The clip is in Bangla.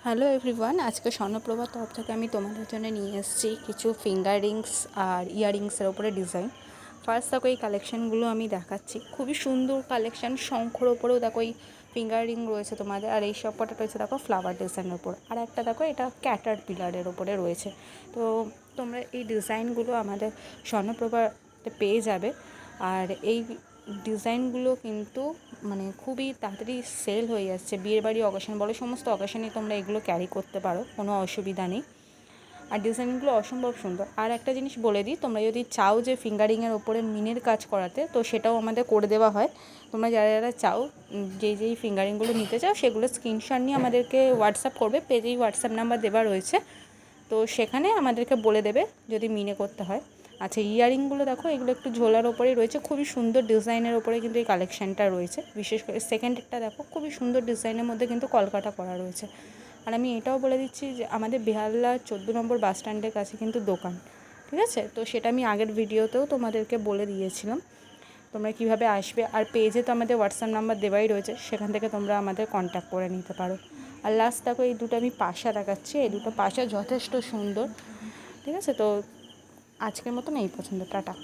হ্যালো এভরিওয়ান, আজকে স্বর্ণপ্রভার তরফ থেকে আমি তোমাদের জন্য নিয়ে এসেছি কিছু ফিঙ্গার রিংস আর ইয়াররিংসের ওপরে ডিজাইন। ফার্স্ট দেখো এই কালেকশানগুলো আমি দেখাচ্ছি, খুবই সুন্দর কালেকশান। শঙ্খর ওপরেও দেখো এই ফিঙ্গার রিং রয়েছে তোমাদের, আর এই সব কটা রয়েছে দেখো ফ্লাওয়ার ডিজাইনের ওপর, আর একটা দেখো এটা ক্যাটার পিলারের ওপরে রয়েছে। তো তোমরা এই ডিজাইনগুলো আমাদের স্বর্ণপ্রভাতে পেয়ে যাবে। আর এই ডিজাইনগুলো কিন্তু মানে খুবই তাড়াতাড়ি সেল হয়ে যাচ্ছে। বিয়েবাড়ি অকেশন বলো, সমস্ত অকেশনে তোমরা এগুলো ক্যারি করতে পারো, কোনো অসুবিধা নেই। আর ডিজাইনগুলো অসম্ভব সুন্দর। আর একটা জিনিস বলে দিই, তোমরা যদি চাও যে ফিঙ্গারিংয়ের ওপরে মিনের কাজ করাতে, তো সেটাও আমাদের করে দেওয়া হয়। তোমরা যারা যারা চাও, যেই ফিঙ্গারিংগুলো নিতে চাও, সেগুলো স্ক্রিনশট নিয়ে আমাদেরকে হোয়াটসঅ্যাপ করবে। পেজেই হোয়াটসঅ্যাপ নাম্বার দেওয়া রয়েছে, তো সেখানে আমাদেরকে বলে দেবে যদি মিনে করতে হয়। আচ্ছা, ইয়াররিংগুলো দেখো, এগুলো একটু ঝোলার ওপরেই রয়েছে, খুবই সুন্দর ডিজাইনের ওপরে কিন্তু এই কালেকশানটা রয়েছে। বিশেষ করে সেকেন্ডেরটা দেখো, খুবই সুন্দর ডিজাইনের মধ্যে কিন্তু কলকাটা করা রয়েছে। আর আমি এটাও বলে দিচ্ছি যে আমাদের বেহালা 14 নম্বর বাস স্ট্যান্ডের কাছে কিন্তু দোকান, ঠিক আছে? তো সেটা আমি আগের ভিডিওতেও তোমাদেরকে বলে দিয়েছিলাম তোমরা কীভাবে আসবে। আর পেজে তো আমাদের হোয়াটসঅ্যাপ নাম্বার দেওয়াই রয়েছে, সেখান থেকে তোমরা আমাদের কন্ট্যাক্ট করে নিতে পারো। আর লাস্ট দেখো, এই দুটো আমি পাশা দেখাচ্ছি, এই দুটো পাশা যথেষ্ট সুন্দর, ঠিক আছে? তো আজকের মতন এই পছন্দ, টাটা।